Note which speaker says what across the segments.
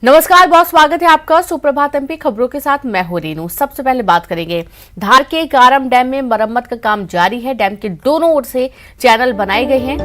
Speaker 1: नमस्कार, बहुत स्वागत है आपका सुप्रभात एमपी खबरों के साथ। मैं हूं रीनू। सबसे पहले बात करेंगे धार के कारम डैम में मरम्मत का काम जारी है। डैम के दोनों ओर से चैनल बनाए गए हैं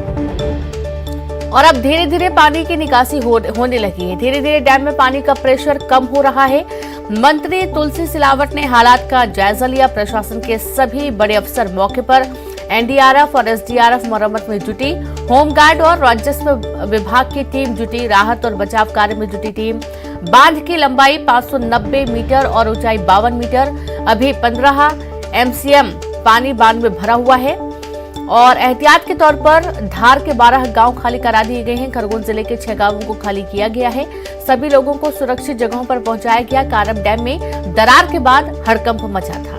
Speaker 1: और अब धीरे धीरे पानी की निकासी होने लगी है। धीरे धीरे डैम में पानी का प्रेशर कम हो रहा है। मंत्री तुलसी सिलावट ने हालात का जायजा लिया। प्रशासन के सभी बड़े अफसर मौके पर, एनडीआरएफ और एसडीआरएफ मरम्मत में जुटी। होमगार्ड और राजस्व विभाग की टीम जुटी। राहत और बचाव कार्य में जुटी टीम। बांध की लंबाई 590 मीटर और ऊंचाई 52 मीटर। अभी 15 एमसीएम पानी बांध में भरा हुआ है और एहतियात के तौर पर धार के 12 गांव खाली करा दिए गए हैं। खरगोन जिले के 6 गांवों को खाली किया गया है। सभी लोगों को सुरक्षित जगहों पर पहुंचाया गया। कारम डैम में दरार के बाद हड़कंप मचा था।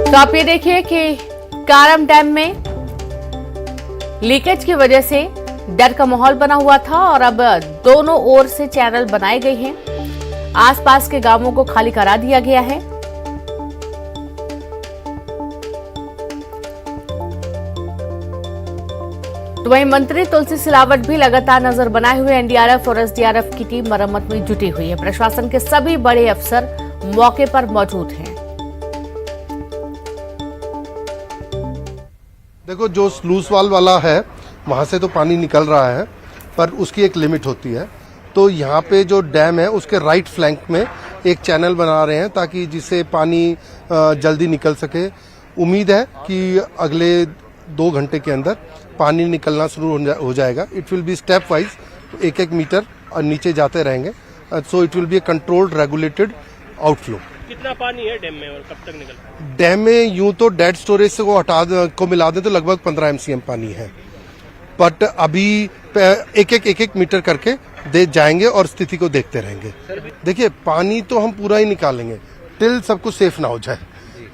Speaker 1: तो आप ये देखिए कि कारम डैम में लीकेज की वजह से डर का माहौल बना हुआ था और अब दोनों ओर से चैनल बनाए गए हैं। आसपास के गांवों को खाली करा दिया गया है। तो वहीं मंत्री तुलसी सिलावट भी लगातार नजर बनाए हुए एनडीआरएफ और एसडीआरएफ की टीम मरम्मत में जुटी हुई है। प्रशासन के सभी बड़े अफसर मौके पर मौजूद हैं।
Speaker 2: देखो, जो स्लूस वाल वाला है वहाँ से तो पानी निकल रहा है, पर उसकी एक लिमिट होती है। तो यहाँ पे जो डैम है उसके राइट फ्लैंक में एक चैनल बना रहे हैं ताकि जिससे पानी जल्दी निकल सके। उम्मीद है कि अगले 2 घंटे के अंदर पानी निकलना शुरू हो जाएगा। It will be step wise, 1-1 metre और नीचे जाते रहेंगे। So it will be a controlled regulated outflow. कितना पानी है डैम में और कब तक निकलता है? डैम में यूं तो डेड स्टोरेज से को मिला दें तो लगभग 15 एमसीएम पानी है, बट अभी 1-1 मीटर करके दे जाएंगे और स्थिति को देखते रहेंगे। देखिए, पानी तो हम पूरा ही निकालेंगे टिल सब कुछ सेफ ना हो जाए।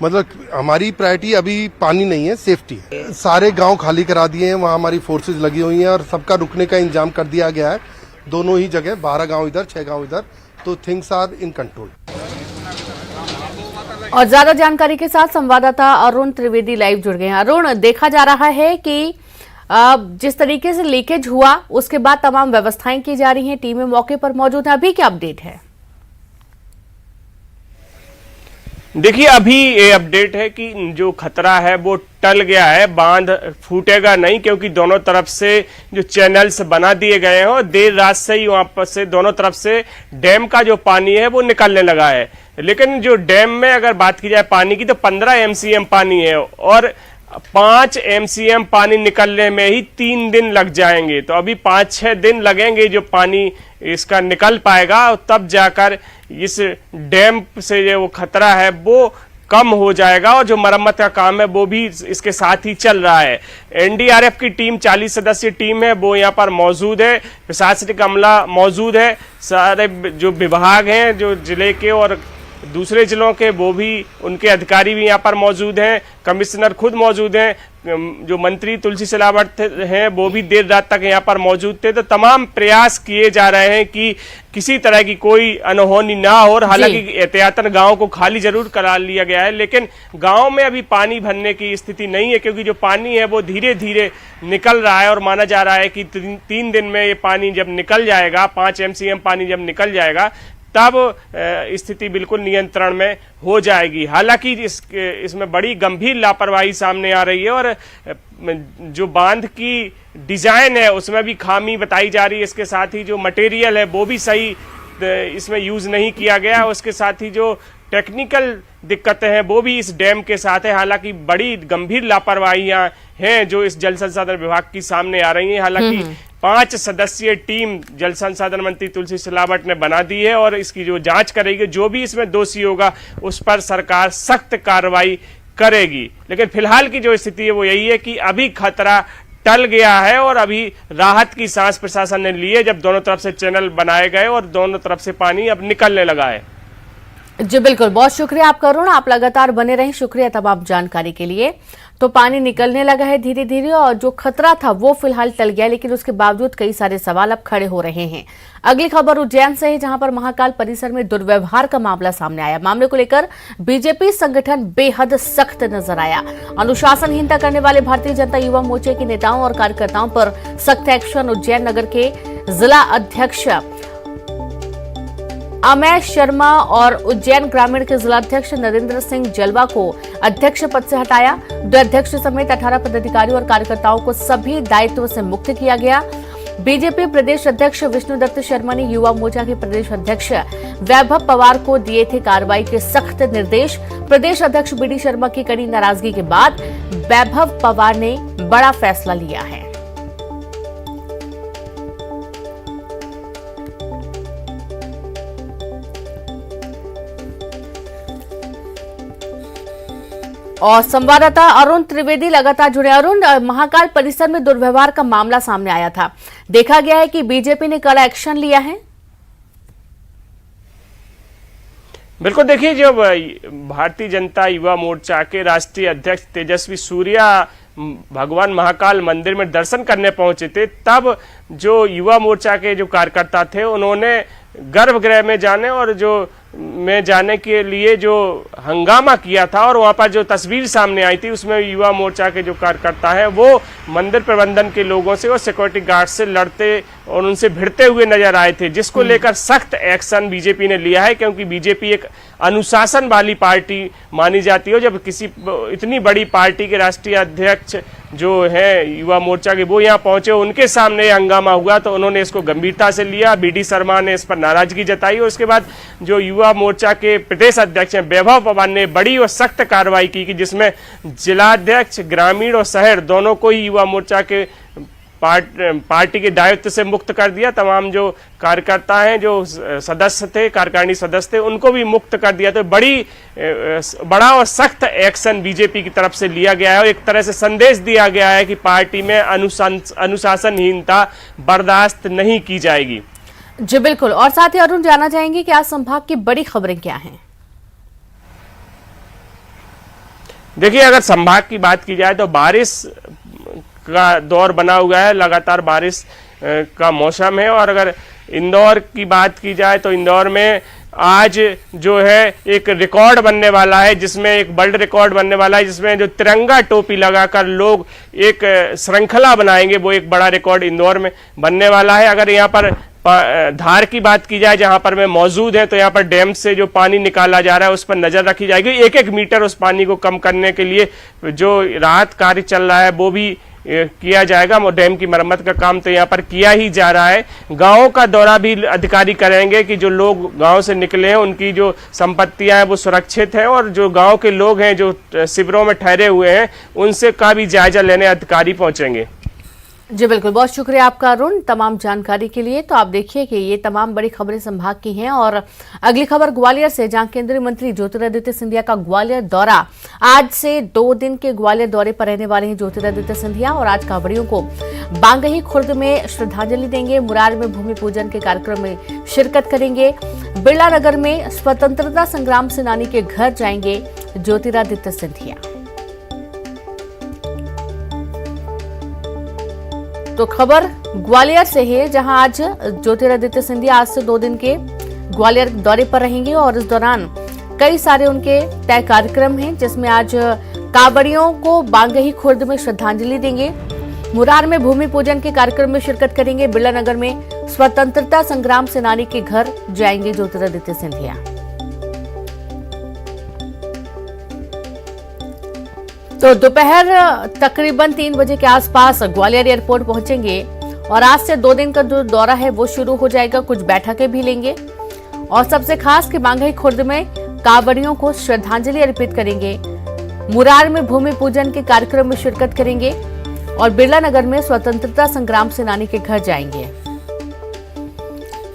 Speaker 2: मतलब हमारी प्रायोरिटी अभी पानी नहीं है, सेफ्टी है। सारे गांव खाली करा दिए हैं, वहाँ हमारी फोर्सेज लगी हुई हैं और सबका रुकने का इंतजाम कर दिया गया है। दोनों ही जगह 12 गाँव इधर, 6 गाँव इधर। तो थिंग्स आर इन कंट्रोल।
Speaker 1: और ज्यादा जानकारी के साथ संवाददाता अरुण त्रिवेदी लाइव जुड़ गए हैं। अरुण, देखा जा रहा है कि जिस तरीके से लीकेज हुआ उसके बाद तमाम व्यवस्थाएं की जा रही हैं, टीमें मौके पर मौजूद है। अभी क्या अपडेट है?
Speaker 3: देखिए, अभी ये अपडेट है कि जो खतरा है वो टल गया है। बांध फूटेगा नहीं क्योंकि दोनों तरफ से जो चैनल्स बना दिए गए हैं और देर रात से ही वहां पर से दोनों तरफ से डैम का जो पानी है वो निकलने लगा है। लेकिन जो डैम में अगर बात की जाए पानी की तो 15 एमसीएम पानी है और 5 एमसीएम पानी निकलने में ही 3 दिन लग जाएंगे। तो अभी 5-6 दिन लगेंगे जो पानी इसका निकल पाएगा और तब जाकर इस डैम से जो खतरा है वो कम हो जाएगा और जो मरम्मत का काम है वो भी इसके साथ ही चल रहा है। एनडीआरएफ की टीम 40 सदस्यीय टीम है वो यहाँ पर मौजूद है। प्रशासनिक अमला मौजूद है। सारे जो विभाग हैं जो जिले के और दूसरे जिलों के वो भी, उनके अधिकारी भी यहाँ पर मौजूद हैं। कमिश्नर खुद मौजूद हैं। जो मंत्री तुलसी सिलावट हैं वो भी देर रात तक यहाँ पर मौजूद थे। तो तमाम प्रयास किए जा रहे हैं कि किसी तरह की कोई अनहोनी ना हो। और हालांकि एहतियातन गांव को खाली जरूर करा लिया गया है, लेकिन गांव में अभी पानी भरने की स्थिति नहीं है क्योंकि जो पानी है वो धीरे धीरे निकल रहा है और माना जा रहा है कि 3 दिन में ये पानी जब निकल जाएगा, 5 एमसीएम पानी जब निकल जाएगा तब स्थिति बिल्कुल नियंत्रण में हो जाएगी। हालांकि इसमें बड़ी गंभीर लापरवाही सामने आ रही है और जो बांध की डिजाइन है उसमें भी खामी बताई जा रही है। इसके साथ ही जो मटेरियल है वो भी सही इसमें यूज नहीं किया गया। उसके साथ ही जो टेक्निकल दिक्कतें हैं वो भी इस डैम के साथ है। हालांकि बड़ी गंभीर लापरवाहियां हैं जो इस जल संसाधन विभाग की सामने आ रही हैं। हालांकि 5 सदस्यीय टीम जल संसाधन मंत्री तुलसी सिलावट ने बना दी है और इसकी जो जांच करेगी, जो भी इसमें दोषी होगा उस पर सरकार सख्त कार्रवाई करेगी। लेकिन फिलहाल की जो स्थिति है वो यही है कि अभी खतरा टल गया है और अभी राहत की सांस प्रशासन ने ली है जब दोनों तरफ से चैनल बनाए गए और दोनों तरफ से पानी अब निकलने लगा है।
Speaker 1: जी बिल्कुल, बहुत शुक्रिया आपका अरुण। आप लगातार बने रहें, शुक्रिया तमाम जानकारी के लिए। तो पानी निकलने लगा है धीरे धीरे और जो खतरा था वो फिलहाल टल गया, लेकिन उसके बावजूद कई सारे सवाल अब खड़े हो रहे हैं। अगली खबर उज्जैन से है, जहां पर महाकाल परिसर में दुर्व्यवहार का मामला सामने आया। मामले को लेकर बीजेपी संगठन बेहद सख्त नजर आया। अनुशासनहीनता करने वाले भारतीय जनता युवा मोर्चे के नेताओं और कार्यकर्ताओं पर सख्त एक्शन। उज्जैन नगर के जिला अध्यक्ष अमय शर्मा और उज्जैन ग्रामीण के जिलाध्यक्ष नरेंद्र सिंह जलवा को अध्यक्ष पद से हटाया। दो अध्यक्ष समेत 18 पदाधिकारियों और कार्यकर्ताओं को सभी दायित्व से मुक्त किया गया। बीजेपी प्रदेश अध्यक्ष विष्णुदत्त शर्मा ने युवा मोर्चा के प्रदेश अध्यक्ष वैभव पवार को दिए थे कार्रवाई के सख्त निर्देश। प्रदेश अध्यक्ष बीडी शर्मा की कड़ी नाराजगी के बाद वैभव पवार ने बड़ा फैसला लिया है। और संवाददाता अरुण त्रिवेदी लगातार जुड़े। अरुण, महाकाल परिसर में दुर्व्यवहार का मामला सामने आया था, देखा गया है कि बीजेपी ने कड़ा एक्शन लिया है।
Speaker 3: बिल्कुल, देखिए, जब भारतीय जनता युवा मोर्चा के राष्ट्रीय अध्यक्ष तेजस्वी सूर्या भगवान महाकाल मंदिर में दर्शन करने पहुंचे थे, तब जो युवा मोर्चा के जो कार्यकर्ता थे उन्होंने गर्भगृह में जाने के लिए जो हंगामा किया था, और वहां पर जो तस्वीर सामने आई थी उसमें युवा मोर्चा के जो कार्यकर्ता हैं वो मंदिर प्रबंधन के लोगों से और सिक्योरिटी गार्ड से लड़ते और उनसे भिड़ते हुए नजर आए थे, जिसको लेकर सख्त एक्शन बीजेपी ने लिया है। क्योंकि बीजेपी एक अनुशासन वाली पार्टी मानी जाती है। जब किसी इतनी बड़ी पार्टी के राष्ट्रीय अध्यक्ष जो है युवा मोर्चा के, वो यहाँ पहुंचे, उनके सामने हंगामा हुआ, तो उन्होंने इसको गंभीरता से लिया। बीडी शर्मा ने इस पर नाराजगी जताई और उसके बाद जो युवा मोर्चा के प्रदेश अध्यक्ष हैं वैभव पवार ने बड़ी और सख्त कार्रवाई की, जिसमें जिलाध्यक्ष ग्रामीण और शहर दोनों को ही युवा मोर्चा के पार्टी के दायित्व से मुक्त कर दिया। तमाम जो कार्यकर्ता हैं, जो सदस्य थे, कार्यकारिणी सदस्य थे, उनको भी मुक्त कर दिया। तो बड़ा और सख्त एक्शन बीजेपी की तरफ से लिया गया है और एक तरह से संदेश दिया गया है कि पार्टी में अनुशासनहीनता बर्दाश्त नहीं की जाएगी।
Speaker 1: जी बिल्कुल, और साथ ही अरुण जानना चाहेंगे कि आज संभाग की बड़ी खबरें क्या हैं?
Speaker 3: देखिए, अगर संभाग की बात की जाए तो बारिश का दौर बना हुआ है, लगातार बारिश का मौसम है। और अगर इंदौर की बात की जाए तो इंदौर में आज जो है एक रिकॉर्ड बनने वाला है, जिसमें एक वर्ल्ड रिकॉर्ड बनने वाला है, जिसमें जो तिरंगा टोपी लगाकर लोग एक श्रृंखला बनाएंगे, वो एक बड़ा रिकॉर्ड इंदौर में बनने वाला है। अगर यहाँ पर धार की बात की जाए, जहां पर मैं मौजूद है, तो यहाँ पर डैम से जो पानी निकाला जा रहा है उस पर नजर रखी जाएगी। एक एक मीटर उस पानी को कम करने के लिए जो राहत कार्य चल रहा है वो भी किया जाएगा। डैम की मरम्मत का काम तो यहाँ पर किया ही जा रहा है। गांवों का दौरा भी अधिकारी करेंगे कि जो लोग गांव से निकले हैं उनकी जो संपत्तियां हैं वो सुरक्षित हैं, और जो गांव के लोग हैं जो शिविरों में ठहरे हुए हैं उनसे का भी जायजा लेने अधिकारी पहुंचेंगे।
Speaker 1: जी बिल्कुल, बहुत शुक्रिया आपका अरुण तमाम जानकारी के लिए। तो आप देखिए कि ये तमाम बड़ी खबरें संभाग की हैं। और अगली खबर ग्वालियर से, जहां केंद्रीय मंत्री ज्योतिरादित्य सिंधिया का ग्वालियर दौरा। आज से 2 दिन के ग्वालियर दौरे पर रहने वाले हैं ज्योतिरादित्य सिंधिया, और आज कांवड़ियों को बांगही खुर्द में श्रद्धांजलि देंगे। मुरार में भूमि पूजन के कार्यक्रम में शिरकत करेंगे। बिरला नगर में स्वतंत्रता संग्राम सेनानी के घर जाएंगे ज्योतिरादित्य सिंधिया। तो खबर ग्वालियर से है, जहां आज ज्योतिरादित्य सिंधिया आज से 2 दिन के ग्वालियर दौरे पर रहेंगे और इस दौरान कई सारे उनके तय कार्यक्रम हैं, जिसमें आज कांवड़ियों को बांगही खुर्द में श्रद्धांजलि देंगे। मुरार में भूमि पूजन के कार्यक्रम में शिरकत करेंगे। बिरला नगर में स्वतंत्रता संग्राम सेनानी के घर जाएंगे ज्योतिरादित्य सिंधिया। तो दोपहर तकरीबन 3 बजे के आसपास ग्वालियर एयरपोर्ट पहुंचेंगे और आज से 2 दिन का जो दौरा है वो शुरू हो जाएगा। कुछ बैठकें भी लेंगे और सबसे खास कि बांगही खुर्द में कांवड़ियों को श्रद्धांजलि अर्पित करेंगे। मुरार में भूमि पूजन के कार्यक्रम में शिरकत करेंगे और बिरला नगर में स्वतंत्रता संग्राम सेनानी के घर जाएंगे।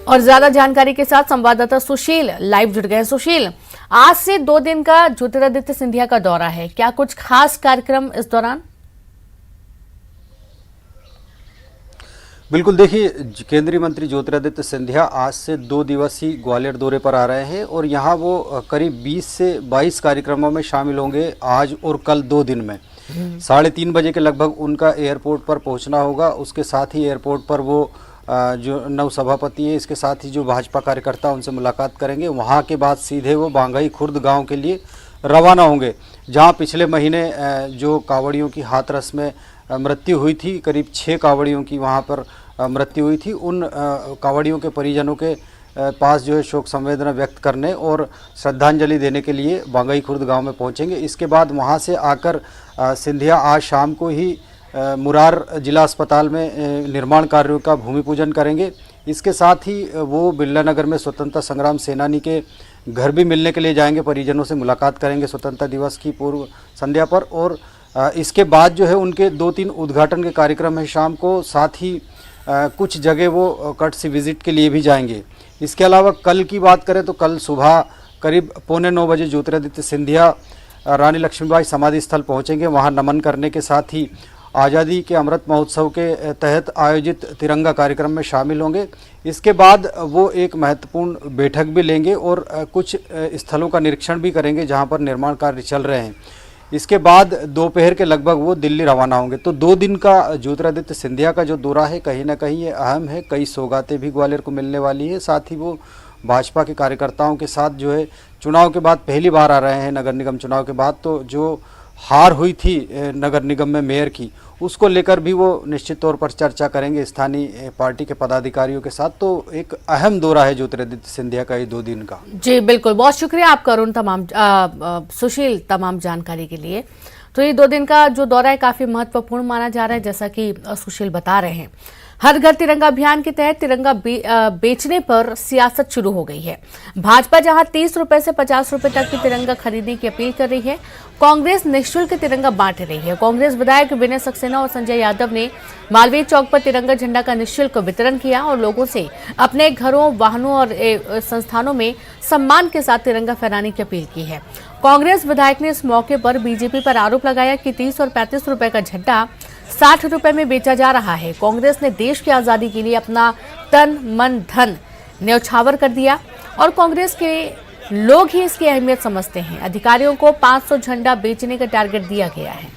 Speaker 1: और ज्यादा जानकारी के साथ संवाददाता सुशील लाइव जुड़ गए। सुशील, आज से 2 दिन का ज्योतिरादित्य सिंधिया का दौरा है, क्या कुछ खास कार्यक्रम इस दौरान?
Speaker 4: बिल्कुल, देखिए केंद्रीय मंत्री ज्योतिरादित्य सिंधिया आज से 2 दिवसीय ग्वालियर दौरे पर आ रहे हैं और यहाँ वो करीब 20 से 22 कार्यक्रमों में शामिल होंगे आज और कल 2 दिन में। 3:30 बजे के लगभग उनका एयरपोर्ट पर पहुँचना होगा। उसके साथ ही एयरपोर्ट पर वो जो नव सभापति हैं, इसके साथ ही जो भाजपा कार्यकर्ता उनसे मुलाकात करेंगे। वहाँ के बाद सीधे वो बांगई खुर्द गाँव के लिए रवाना होंगे, जहाँ पिछले महीने जो कांवड़ियों की हाथरस में मृत्यु हुई थी, करीब 6 कांवड़ियों की वहाँ पर मृत्यु हुई थी। उन कांवड़ियों के परिजनों के पास जो है शोक संवेदना व्यक्त करने और श्रद्धांजलि देने के लिए बांगई खुर्द गांव में पहुंचेंगे। इसके बाद वहां से आकर सिंधिया आज शाम को ही मुरार जिला अस्पताल में निर्माण कार्यों का भूमि पूजन करेंगे। इसके साथ ही वो बिरला नगर में स्वतंत्रता संग्राम सेनानी के घर भी मिलने के लिए जाएंगे, परिजनों से मुलाकात करेंगे स्वतंत्रता दिवस की पूर्व संध्या पर। और इसके बाद जो है उनके 2-3 उद्घाटन के कार्यक्रम है शाम को, साथ ही कुछ जगह वो कट सी विजिट के लिए भी जाएंगे। इसके अलावा कल की बात करें तो कल सुबह करीब 8:45 बजे ज्योतिरादित्य सिंधिया रानी लक्ष्मीबाई समाधि स्थल पहुंचेंगे। वहां नमन करने के साथ ही आज़ादी के अमृत महोत्सव के तहत आयोजित तिरंगा कार्यक्रम में शामिल होंगे। इसके बाद वो एक महत्वपूर्ण बैठक भी लेंगे और कुछ स्थलों का निरीक्षण भी करेंगे जहां पर निर्माण कार्य चल रहे हैं। इसके बाद दोपहर के लगभग वो दिल्ली रवाना होंगे। तो 2 दिन का ज्योतिरादित्य सिंधिया का जो दौरा है कहीं ना कहीं ये अहम है। कई सौगातें भी ग्वालियर को मिलने वाली है। साथ ही वो भाजपा के कार्यकर्ताओं के साथ जो है चुनाव के बाद पहली बार आ रहे हैं, नगर निगम चुनाव के बाद। तो जो हार हुई थी नगर निगम में मेयर की, उसको लेकर भी वो निश्चित तौर पर चर्चा करेंगे स्थानीय पार्टी के पदाधिकारियों के साथ। तो एक अहम दौरा है ज्योतिरादित्य सिंधिया का ये 2 दिन का।
Speaker 1: जी बिल्कुल, बहुत शुक्रिया आपका अरुण सुशील तमाम जानकारी के लिए। तो ये 2 दिन का जो दौरा है काफी महत्वपूर्ण माना जा रहा है, जैसा कि सुशील बता रहे हैं। हर घर तिरंगा अभियान के तहत तिरंगा बेचने पर सियासत शुरू हो गई है। भाजपा जहां 30 रुपए से 50 रुपए तक की तिरंगा खरीदने की अपील कर रही है, कांग्रेस निःशुल्क तिरंगा बांट रही है। कांग्रेस विधायक विनय सक्सेना और संजय यादव ने मालवीय चौक पर तिरंगा झंडा का निःशुल्क वितरण किया और लोगों से अपने घरों, वाहनों और संस्थानों में सम्मान के साथ तिरंगा फहराने की अपील की है। कांग्रेस विधायक ने इस मौके पर बीजेपी पर आरोप लगाया कि 30 और 35 रुपए का झंडा 60 रुपए में बेचा जा रहा है। कांग्रेस ने देश की आजादी के लिए अपना तन, मन, धन न्यौछावर कर दिया और कांग्रेस के लोग ही इसकी अहमियत समझते हैं। अधिकारियों को 500 झंडा बेचने का टारगेट दिया गया है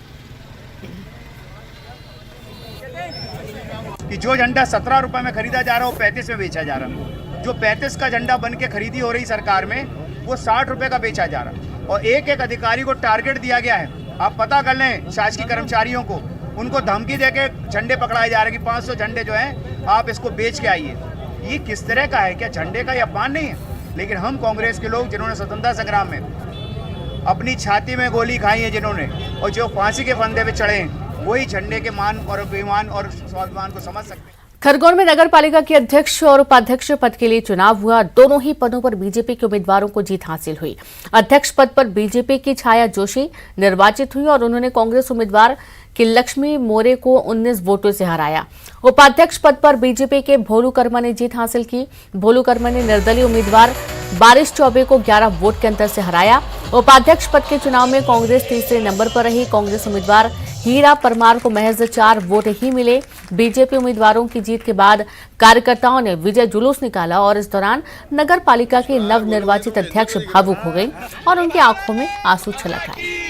Speaker 5: कि जो झंडा 17 रुपए में खरीदा जा रहा है वो 35 में बेचा जा रहा है। जो 35 का झंडा बन के खरीदी हो रही सरकार में, वो 60 रुपए का बेचा जा रहा है। और एक एक अधिकारी को टारगेट दिया गया है। आप पता कर लें शासकीय कर्मचारियों को, उनको धमकी देके झंडे पकड़ाए जा रहे हैं कि 500 झंडे जो हैं आप इसको बेच के आइए। ये किस तरह का है? क्या झंडे का ये अपमान नहीं है? लेकिन हम कांग्रेस के लोग जिन्होंने स्वतंत्रता संग्राम में अपनी छाती में गोली खाई है जिन्होंने, और जो फांसी के फंदे पे चढ़े हैं, वही झंडे के मान और अभिमान और स्वाभिमान को समझ सकते हैं।
Speaker 1: खरगोन में नगर पालिका के अध्यक्ष और उपाध्यक्ष पद के लिए चुनाव हुआ। दोनों ही पदों पर बीजेपी के उम्मीदवारों को जीत हासिल हुई। अध्यक्ष पद पर बीजेपी की छाया जोशी निर्वाचित हुई और उन्होंने कांग्रेस उम्मीदवार कि लक्ष्मी मोरे को 19 वोटों से हराया। उपाध्यक्ष पद पर बीजेपी के भोलू कर्मा ने जीत हासिल की। भोलू कर्मा ने निर्दलीय उम्मीदवार बारिश चौबे को 11 वोट के अंतर से हराया। उपाध्यक्ष पद के चुनाव में कांग्रेस तीसरे नंबर पर रही। कांग्रेस उम्मीदवार हीरा परमार को महज 4 वोट ही मिले। बीजेपी उम्मीदवारों की जीत के बाद कार्यकर्ताओं ने विजय जुलूस निकाला और इस दौरान नगर पालिका के नवनिर्वाचित अध्यक्ष भावुक हो गए और उनकी आंखों में आंसू छलक आए।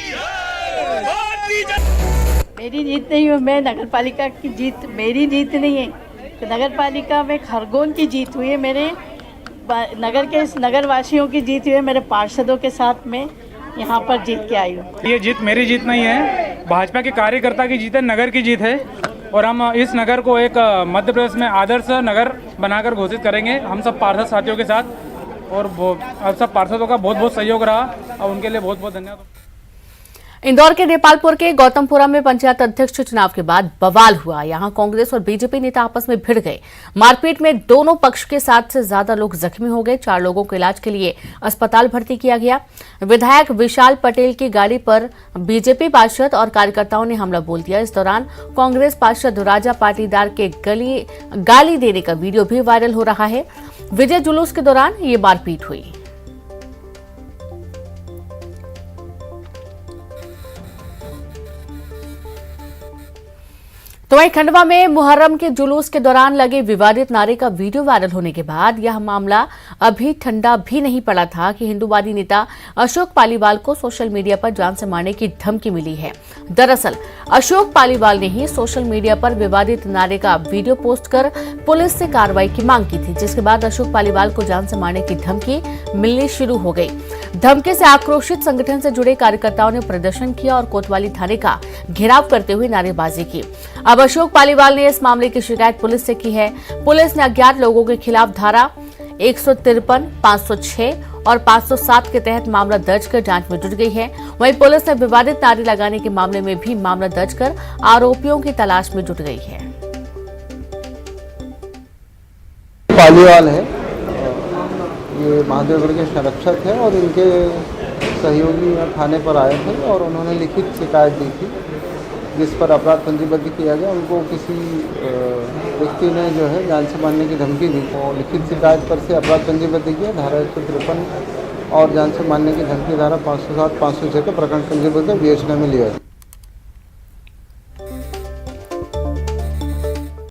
Speaker 6: मेरी जीत नहीं है, मैं नगर पालिका की जीत, मेरी जीत नहीं है। तो नगर पालिका में खरगोन की जीत हुई है, मेरे नगर के नगर वासियों की जीत हुई है। मेरे पार्षदों के साथ में यहाँ पर जीत के आई हूँ।
Speaker 7: ये जीत मेरी जीत नहीं है, भाजपा के कार्यकर्ता की जीत है, नगर की जीत है। और हम इस नगर को एक मध्य प्रदेश में आदर्श नगर बनाकर घोषित करेंगे हम सब पार्षद साथियों के साथ। और अब सब पार्षदों का बहुत बहुत सहयोग रहा और उनके लिए बहुत बहुत धन्यवाद।
Speaker 1: इंदौर के नेपालपुर के गौतमपुरा में पंचायत अध्यक्ष चुनाव के बाद बवाल हुआ। यहां कांग्रेस और बीजेपी नेता आपस में भिड़ गए। मारपीट में दोनों पक्ष के 7 से ज्यादा लोग जख्मी हो गए। 4 लोगों को इलाज के लिए अस्पताल भर्ती किया गया। विधायक विशाल पटेल की गाड़ी पर बीजेपी पार्षद और कार्यकर्ताओं ने हमला बोल दिया। इस दौरान कांग्रेस पार्षद राजा पाटीदार के गाली देने का वीडियो भी वायरल हो रहा है। विजय जुलूस के दौरान ये मारपीट हुई। तो वहीं खंडवा में मुहर्रम के जुलूस के दौरान लगे विवादित नारे का वीडियो वायरल होने के बाद यह मामला अभी ठंडा भी नहीं पड़ा था कि हिंदूवादी नेता अशोक पालीवाल को सोशल मीडिया पर जान से मारने की धमकी मिली है। दरअसल अशोक पालीवाल ने ही सोशल मीडिया पर विवादित नारे का वीडियो पोस्ट कर पुलिस से कार्रवाई की मांग की थी, जिसके बाद अशोक पालीवाल को जान से मारने की धमकी मिलनी शुरू हो गई। धमकी से आक्रोशित संगठन से जुड़े कार्यकर्ताओं ने प्रदर्शन किया और कोतवाली थाने का घेराव करते हुए नारेबाजी की। अब अशोक पालीवाल ने इस मामले की शिकायत पुलिस से की है। पुलिस ने अज्ञात लोगों के खिलाफ धारा 153, 506 और 507 के तहत मामला दर्ज कर जांच में जुट गई है। वहीं पुलिस ने विवादित नारे लगाने के मामले में भी मामला दर्ज कर आरोपियों की तलाश में जुट गई है।
Speaker 8: पालीवाल है, ये महादेवगढ़ के संरक्षक है और इनके सहयोगी थाने पर आए थे और उन्होंने लिखित शिकायत दी थी जिस पर अपराध पंजीबद्ध किया गया। उनको किसी व्यक्ति ने जो है जान से मारने की धमकी दी, तो लिखित शिकायत पर से अपराध पंजीबद्ध किया, धारा 153 और जान से मारने की धमकी धारा 507, 506 का प्रकरण पंजीबद्ध विवेचना में लिया।